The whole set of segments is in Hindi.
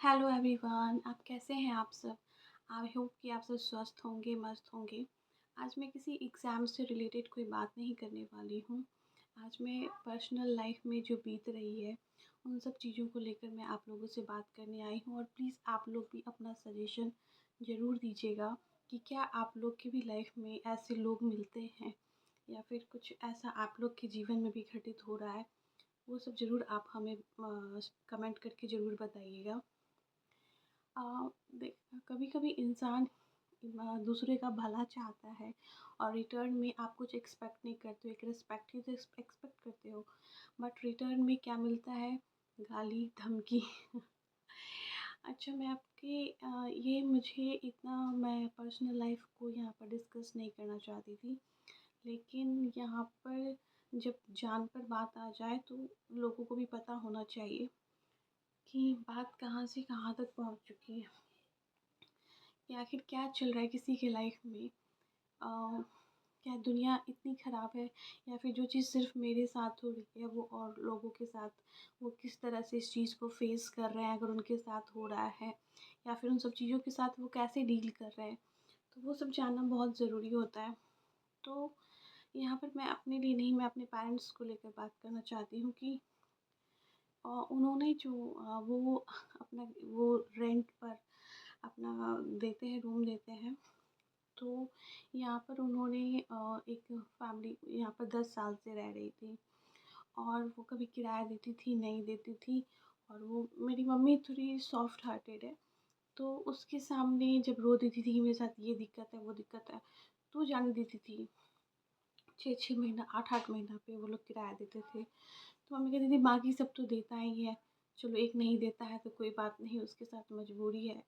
हेलो एवरीवन, आप कैसे हैं आप सब। आई होप कि आप सब स्वस्थ होंगे, मस्त होंगे। आज मैं किसी एग्ज़ाम से रिलेटेड कोई बात नहीं करने वाली हूँ। आज मैं पर्सनल लाइफ में जो बीत रही है उन सब चीज़ों को लेकर मैं आप लोगों से बात करने आई हूँ। और प्लीज़ आप लोग भी अपना सजेशन ज़रूर दीजिएगा कि क्या आप लोग की भी लाइफ में ऐसे लोग मिलते हैं या फिर कुछ ऐसा आप लोग के जीवन में भी घटित हो रहा है। वो सब ज़रूर आप हमें कमेंट करके ज़रूर बताइएगा। अ, देख कभी कभी इंसान दूसरे का भला चाहता है और रिटर्न में आप कुछ एक्सपेक्ट नहीं करते हो, एक रिस्पेक्ट ही तो एक्सपेक्ट करते हो। बट रिटर्न में क्या मिलता है? गाली, धमकी। अच्छा, मैं आपके ये मुझे इतना मैं पर्सनल लाइफ को यहाँ पर डिस्कस नहीं करना चाहती थी, लेकिन यहाँ पर जब जान पर बात आ जाए तो लोगों को भी पता होना चाहिए कि बात कहाँ से कहाँ तक पहुँच चुकी है, कि आखिर क्या चल रहा है किसी के लाइफ में। क्या दुनिया इतनी ख़राब है, या फिर जो चीज़ सिर्फ़ मेरे साथ हो रही है वो और लोगों के साथ, वो किस तरह से इस चीज़ को फ़ेस कर रहे हैं अगर उनके साथ हो रहा है, या फिर उन सब चीज़ों के साथ वो कैसे डील कर रहे हैं। तो वो सब जानना बहुत ज़रूरी होता है। तो यहाँ पर मैं अपने लिए नहीं, मैं अपने पेरेंट्स को लेकर बात करना चाहती हूँ कि उन्होंने जो वो अपना वो रेंट पर अपना देते हैं, रूम देते हैं। तो यहाँ पर उन्होंने एक फैमिली यहाँ पर 10 साल से रह रही थी, और वो कभी किराया देती थी, नहीं देती थी। और वो मेरी मम्मी थोड़ी सॉफ्ट हार्टेड है, तो उसके सामने जब रो देती थी कि मेरे साथ ये दिक्कत है, वो दिक्कत है, तो जाने देती थी। 6-6 महीना, 8-8 महीना पे वो लोग किराया देते थे। तो मम्मी कहती थी बाकी सब तो देता ही है, चलो एक नहीं देता है तो कोई बात नहीं, उसके साथ मजबूरी है,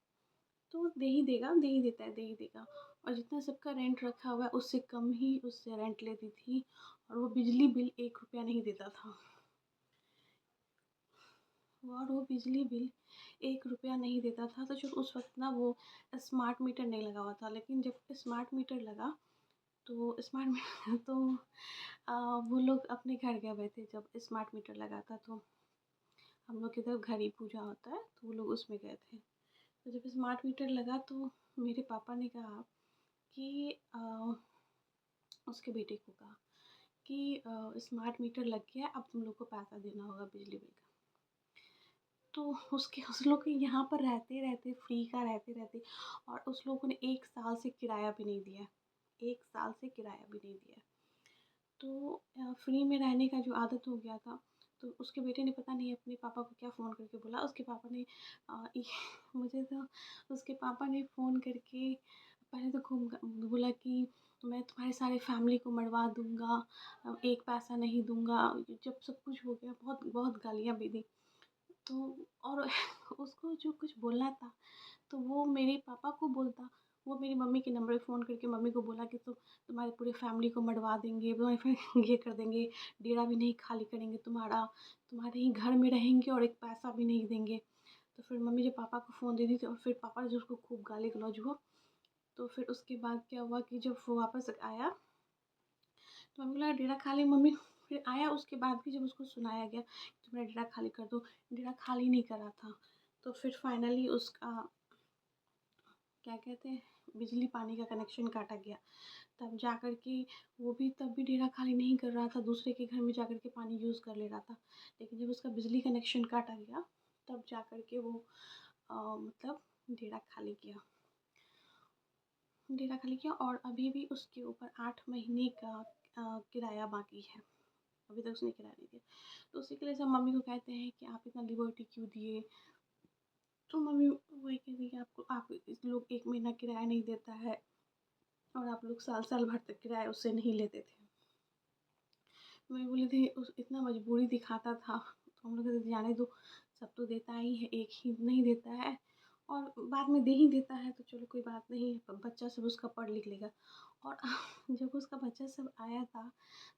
तो दे ही देगा, दे ही देता है, दे ही देगा। और जितना सबका रेंट रखा हुआ है उससे कम ही उससे रेंट लेती थी, और वो बिजली बिल 1 रुपया नहीं देता था। और वो बिजली बिल 1 रुपया नहीं देता था। तो जब उस वक़्त ना वो स्मार्ट मीटर नहीं लगा हुआ था, लेकिन जब स्मार्ट मीटर लगा तो स्मार्ट मीटर तो वो लोग अपने घर गए हुए थे जब स्मार्ट मीटर लगा था। तो हम लोग की तरफ घर ही पूजा होता है, तो वो लोग उसमें गए थे। तो जब स्मार्ट मीटर लगा तो मेरे पापा ने कहा कि उसके बेटे को कहा कि स्मार्ट मीटर लग गया है, अब तुम लोग को पैसा देना होगा बिजली बिल का। तो उसके उस लोग के यहाँ पर रहते-रहते, फ्री का रहते-रहते, और उस लोगों ने 1 साल से किराया भी नहीं दिया है, 1 साल से किराया भी नहीं दिया है। तो फ्री में रहने का जो आदत हो गया था, तो उसके बेटे ने पता नहीं अपने पापा को क्या फ़ोन करके बोला। उसके पापा ने ये मुझे तो उसके पापा ने फ़ोन करके पहले तो खूब बोला कि मैं तुम्हारे सारे फैमिली को मरवा दूँगा, एक पैसा नहीं दूँगा। जब सब कुछ हो गया, बहुत बहुत गालियाँ भी दी। तो और उसको जो कुछ बोलना था तो वो मेरे पापा को बोलता। वो मेरी मम्मी के नंबर पे फ़ोन करके मम्मी को बोला कि तुम्हारे पूरे फैमिली को मरवा देंगे, तुम्हारे ये कर देंगे, डेरा भी नहीं खाली करेंगे तुम्हारा, तुम्हारे ही घर में रहेंगे और एक पैसा भी नहीं देंगे। तो फिर मम्मी जब पापा को फ़ोन दे दी थी, और फिर पापा जो उसको खूब गाली गलौज हुआ। तो फिर उसके बाद क्या हुआ कि जब वो वापस आया तो मम्मी को लगा डेरा खाली। मम्मी फिर आया, उसके बाद भी जब उसको सुनाया गया कि मेरा डेरा खाली कर दो, डेरा खाली नहीं करा था। तो फिर फाइनली उसका क्या कहते हैं, बिजली पानी का कनेक्शन काटा गया। तब जा कर के वो भी तब भी डेरा खाली नहीं कर रहा था, दूसरे के घर में जा कर के पानी यूज़ कर ले रहा था। लेकिन जब उसका बिजली कनेक्शन काटा गया तब जा कर के वो मतलब डेरा खाली किया। डेरा खाली किया, और अभी भी उसके ऊपर 8 महीने का किराया बाकी है। अभी तक उसने किराया नहीं दिया। तो उसी के लिए सब मम्मी को कहते हैं कि आप इतना लिबर्टी क्यों दिए? तो मम्मी वही कहती है कि आपको आप इस लोग 1 महीना किराया नहीं देता है, और आप लोग साल-साल भर तक किराया उससे नहीं लेते थे। मैं बोली थी उस इतना मजबूरी दिखाता था, तो हम लोग कहते थे जाने दो, सब तो देता ही है, एक ही नहीं देता है, और बाद में दे ही देता है तो चलो कोई बात नहीं, बच्चा सब उसका पढ़ लिख लेगा। और जब उसका बच्चा सब आया था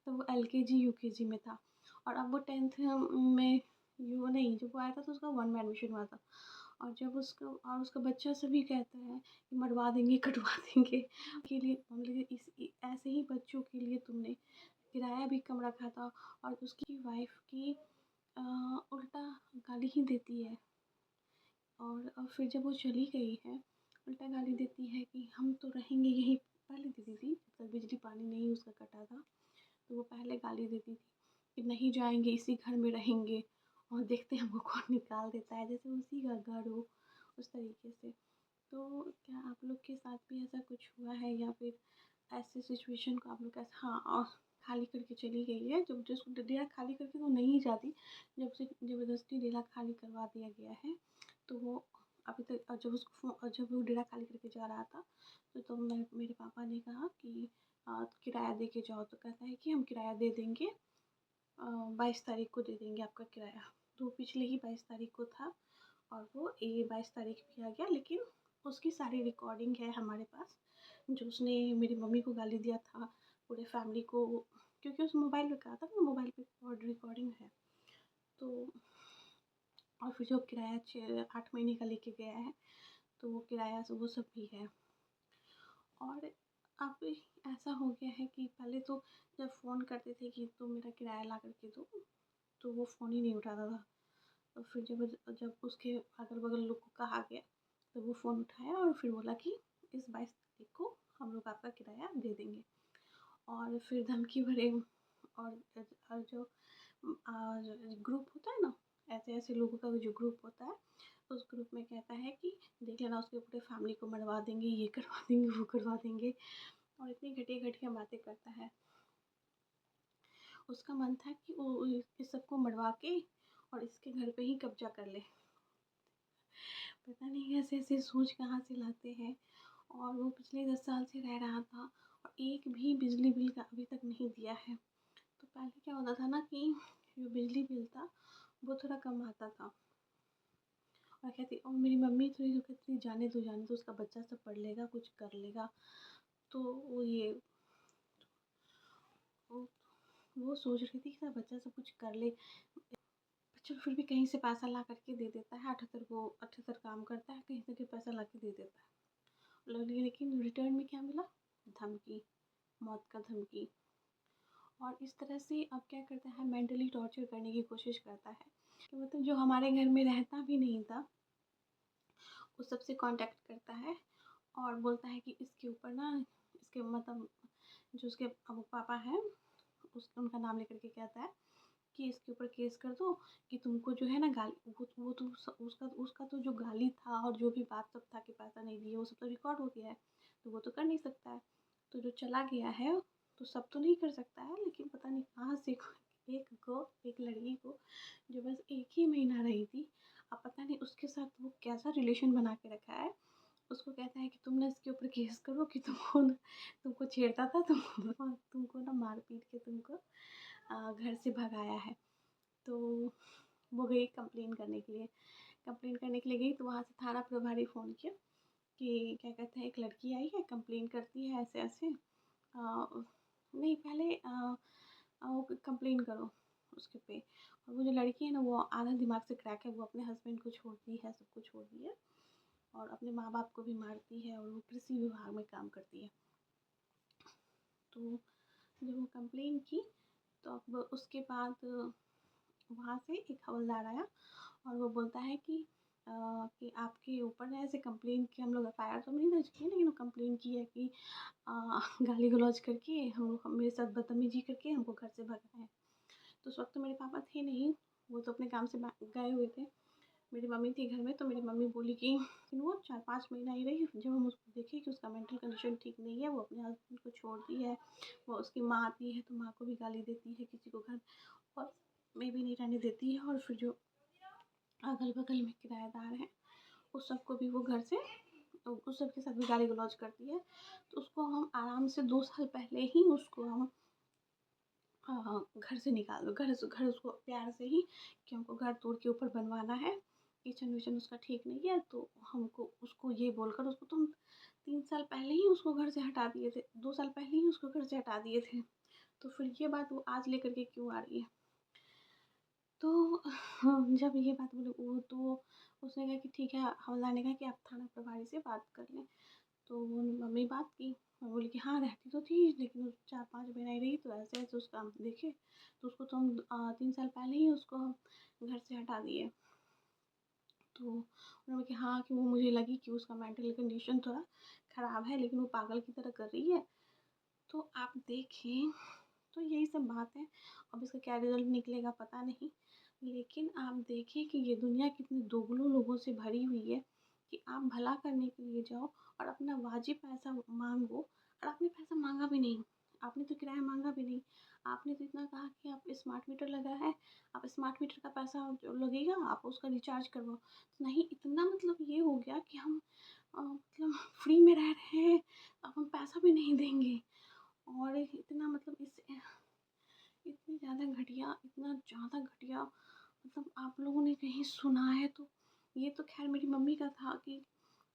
तो वो एलकेजी यूकेजी में था, और अब वो 10th में यू नहीं, जब वो आया था तो उसका 1 में एडमिशन हुआ था। और जब उसका बच्चा सभी कहता है कि मरवा देंगे, कटवा देंगे, के लिए हम लोग ऐसे ही बच्चों के लिए तुमने किराया भी कम रखा था, और उसकी वाइफ़ की अ, उल्टा गाली ही देती है और फिर जब वो चली गई है, उल्टा गाली देती है कि हम तो रहेंगे यहीं। पहले देती थी जब तक बिजली पानी नहीं उसका कटा था, तो वो पहले गाली देती थी कि नहीं जाएंगे, इसी घर में रहेंगे। और देखते हैं हमको कौन निकाल देता है, जैसे उसी का घर हो, उस तरीके से। तो क्या आप लोग के साथ भी ऐसा कुछ हुआ है, या फिर ऐसी सिचुएशन को आप लोग कैसे, हाँ, और खाली करके चली गई है, जब जिसको डेरा खाली करके तो नहीं जाती, जब से ज़बरदस्ती डेरा खाली करवा दिया गया है, तो वो अभी तक, जब वो डेरा खाली करके जा रहा था, तो मेरे पापा ने कहा कि किराया दे के जाओ, तो कहता है कि हम किराया दे देंगे, 22 तारीख को दे देंगे आपका किराया। तो पिछले ही 22 तारीख को था, और वो ये 22 तारीख भी आ गया, लेकिन उसकी सारी रिकॉर्डिंग है हमारे पास, जो उसने मेरी मम्मी को गाली दिया था, पूरे फैमिली को, क्योंकि उस मोबाइल में कहा था ना, मोबाइल पे रिकॉर्डिंग है। तो और फिर जो किराया 8 महीने का लेके गया है, तो वो किराया वो सब भी है। और अब ऐसा हो गया है कि पहले तो जब फ़ोन करते थे कि तुम मेरा किराया ला करके दो, तो वो फ़ोन ही नहीं उठाता था। और फिर जब जब उसके अगल बगल लोग को कहा गया, तो वो फ़ोन उठाया और फिर बोला कि इस 22 तारीख को हम लोग आपका किराया दे देंगे। और फिर धमकी भरे, और जो ग्रुप होता है ना, ऐसे ऐसे लोगों का जो ग्रुप होता है, उस ग्रुप में कहता है कि देख लेना, उसके पूरे फैमिली को मरवा देंगे, ये करवा देंगे, वो करवा देंगे। और इतनी घटिया घटिया बातें करता है। उसका मन था कि वो इस सबको मरवा के और इसके घर पे ही कब्जा कर ले। पता नहीं ऐसे ऐसे सोच कहाँ से लाते हैं। और वो पिछले 10 साल से रह रहा था, और एक भी बिजली बिल का अभी तक नहीं दिया है। तो पहले क्या होता था ना कि जो बिजली बिल था वो थोड़ा कम आता था, और कहती, और मेरी मम्मी थोड़ी तो कहती जाने दो, उसका बच्चा सब पढ़ लेगा, कुछ कर लेगा। तो वो, वो सोच रही थी कि बच्चा सब कुछ कर ले, चलो फिर भी कहीं से पैसा ला करके दे देता है, 78 काम करता है, कहीं से पैसा ला के दे देता है। लेकिन रिटर्न में क्या मिला? धमकी, मौत का धमकी। और इस तरह से अब क्या करता है, मेंटली टॉर्चर करने की कोशिश करता है, कि मतलब जो हमारे घर में रहता भी नहीं था, वो सबसे कांटेक्ट करता है, और बोलता है कि इसके ऊपर ना, इसके मतलब जो उसके पापा हैं, उनका नाम लेकर के कहता है कि इसके ऊपर केस कर दो, कि तुमको जो है ना गाली, वो तो उसका उसका तो जो गाली था और जो भी बात सब था कि पैसा नहीं दिए, वो सब तो रिकॉर्ड हो गया है, तो वो तो कर नहीं सकता है। तो जो चला गया है, तो सब तो नहीं कर सकता है, लेकिन पता नहीं कहाँ से एक लड़की को, जो बस 1 ही महीना रही थी, अब पता नहीं उसके साथ वो कैसा रिलेशन बना के रखा है। उसको कहता है कि तुम ना इसके ऊपर केस करो, कि तुमको छेड़ता था, तुमको ना मार पीट के तुमको घर से भगाया है। तो वो गई कंप्लेन करने के लिए। गई, तो वहाँ से थाना प्रभारी फ़ोन किया कि क्या कहते हैं, एक लड़की आई है, कंप्लेन करती है ऐसे ऐसे, नहीं पहले वो कंप्लेन करो उसके पे। और वो जो लड़की है ना, वो आधा दिमाग से क्रैक है, वो अपने हस्बैंड को छोड़ दी है, सब कुछ छोड़ दी है, और अपने माँ बाप को भी मारती है, और वो कृषि विभाग में काम करती है। तो जब वो कंप्लेन की, तो अब उसके बाद वहाँ से एक हवलदार आया, और वो बोलता है कि आपके ऊपर ना ऐसे कंप्लेन की, हम लोग एफआईआर तो नहीं दर्ज किए, लेकिन वो कंप्लेन की है कि गाली गलौज करके मेरे साथ बदतमीजी करके हमको घर से भगाया है। तो उस वक्त तो मेरे पापा थे नहीं, वो तो अपने काम से गए हुए थे। मेरी मम्मी थी घर में, तो मेरी मम्मी बोली कि वो 4-5 महीना ही रही, जब हम उसको देखे कि उसका मेंटल कंडीशन ठीक नहीं है, वो अपने हस्बैंड को छोड़ दी है, वो उसकी माँ आती है तो माँ को भी गाली देती है, किसी को घर और में भी नहीं रहने देती है, और फिर जो अगल बगल में किराएदार हैं, उस सबको भी वो घर से, उस सब के साथ भी गाली गलौज करती है। तो उसको हम आराम से 2 साल पहले ही उसको हम घर से निकाल दो, घर उसको प्यार से ही, कि हमको घर तोड़ के ऊपर बनवाना है, किचन विचन उसका ठीक नहीं है, तो हमको उसको ये बोलकर उसको तुम 3 साल पहले ही उसको घर से हटा दिए थे, 2 साल पहले ही उसको घर से हटा दिए थे, तो फिर ये बात वो आज लेकर के क्यों आ रही है? तो जब ये बात बोली वो, तो उसने कहा कि ठीक है, हवलदार ने कहा कि आप थाना प्रभारी से बात कर लें। तो वो मम्मी बात की, मैं बोली कि हाँ रहती तो थी, लेकिन वो 4-5 महीना ही रही, तो ऐसे ऐसे उसका हम देखे, तो उसको तो हम 3 साल पहले ही उसको हम घर से हटा दिए। तो उन्होंने कहा हाँ कि वो मुझे लगी कि उसका मेंटल कंडीशन थोड़ा ख़राब है, लेकिन वो पागल की तरह कर रही है। तो आप देखें, तो यही सब बात है। अब इसका क्या रिज़ल्ट निकलेगा पता नहीं, लेकिन आप देखें कि ये दुनिया कितने दोगलों लोगों से भरी हुई है कि आप भला करने के लिए जाओ और अपना वाजिब पैसा मांगो, और आपने पैसा मांगा भी नहीं, आपने तो किराया मांगा भी नहीं, आपने तो इतना कहा कि आप स्मार्ट मीटर लगा है, आप स्मार्ट मीटर का पैसा जो लगेगा आप उसका रिचार्ज करवाओ। तो नहीं, इतना मतलब ये हो गया कि हम मतलब फ्री में रह रहे हैं, अब हम पैसा भी नहीं देंगे। और इतना मतलब इस इतनी ज़्यादा घटिया, इतना ज़्यादा घटिया, मतलब आप लोगों ने कहीं सुना है तो? ये तो ख़ैर मेरी मम्मी का था कि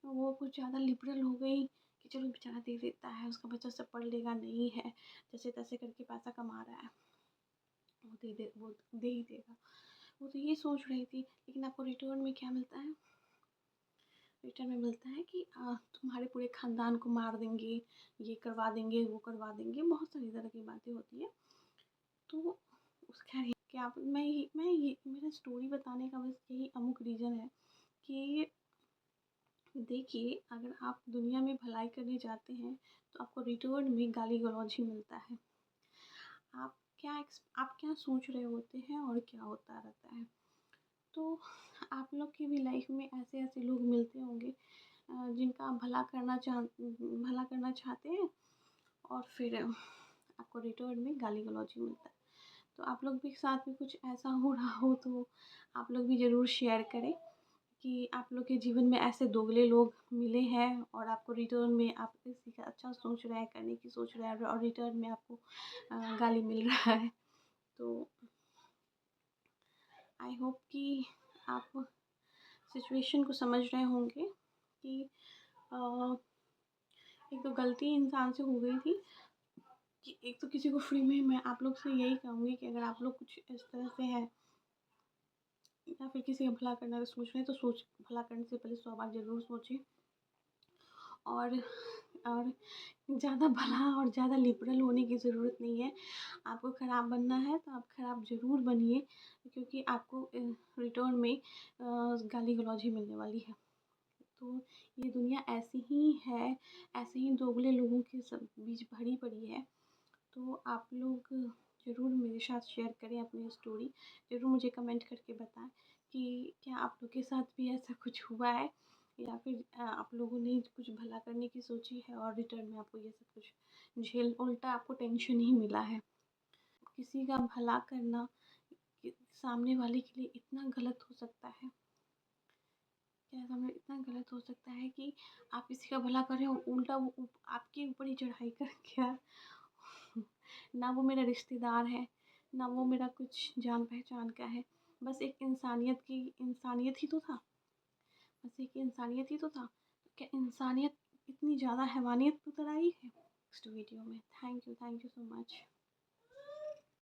वो कुछ ज़्यादा लिबरल हो गई कि चलो बेचारा दे देता है, उसका बच्चा सब पढ़ लेगा, नहीं है, जैसे-तैसे करके पैसा कमा रहा है, वो दे ही देगा। वो तो ये सोच रही थी, लेकिन आपको रिटर्न में क्या मिलता है? रिटर्न में मिलता है कि तुम्हारे पूरे ख़ानदान को मार देंगे, ये करवा देंगे, वो करवा देंगे, बहुत सारी तरह की बातें होती हैं। तो उस खैर क्या मैं ये मेरा स्टोरी बताने का बस यही अमुक रीज़न है कि देखिए, अगर आप दुनिया में भलाई करने जाते हैं तो आपको रिटर्न में गाली-गलौज ही मिलता है। आप क्या सोच रहे होते हैं और क्या होता रहता है। तो आप लोग की भी लाइफ में ऐसे-ऐसे लोग मिलते होंगे जिनका आप भला करना चाहते हैं, और फिर आपको रिटर्न में गाली-गलौज ही मिलता है। तो आप लोग के साथ भी कुछ ऐसा हो रहा हो तो आप लोग भी ज़रूर शेयर करें कि आप लोग के जीवन में ऐसे दोगले लोग मिले हैं और आपको रिटर्न में आप किसी का अच्छा सोच रहे हैं, करने की सोच रहे हैं और रिटर्न में आपको गाली मिल रहा है। तो आई होप कि आप सिचुएशन को समझ रहे होंगे कि अ, एक तो गलती इंसान से हो गई थी कि एक तो किसी को फ्री में, मैं आप लोग से यही कहूँगी कि अगर आप लोग कुछ इस तरह से हैं या फिर किसी का भला करने का सोच रहे हैं तो भला करने से पहले 100 बार ज़रूर सोचें। और और ज़्यादा भला और ज़्यादा लिबरल होने की ज़रूरत नहीं है। आपको ख़राब बनना है तो आप ख़राब ज़रूर बनिए, क्योंकि आपको रिटर्न में गाली-गलौज ही मिलने वाली है। तो ये दुनिया ऐसी ही है, ऐसे ही दोगले लोगों के सब बीच भरी पड़ी है। तो आप लोग ज़रूर मेरे साथ शेयर करें अपनी स्टोरी, ज़रूर मुझे कमेंट करके बताएं कि क्या आप लोग के साथ भी ऐसा कुछ हुआ है, या फिर आप लोगों ने कुछ भला करने की सोची है और रिटर्न में आपको ये सब कुछ उल्टा आपको टेंशन ही मिला है। किसी का भला करना सामने वाले के लिए इतना गलत हो सकता है, क्या सामने इतना गलत हो सकता है कि आप किसी का भला कर रहे हो, उल्टा वो आपके ऊपर ही चढ़ाई करके यार। ना वो मेरा रिश्तेदार है, ना वो मेरा कुछ जान पहचान का है, बस एक इंसानियत ही तो था, बस एक इंसानियत ही तो था। क्या इंसानियत इतनी ज़्यादा हैवानियत उतर आई है नेक्स्ट वीडियो में। Thank you so much.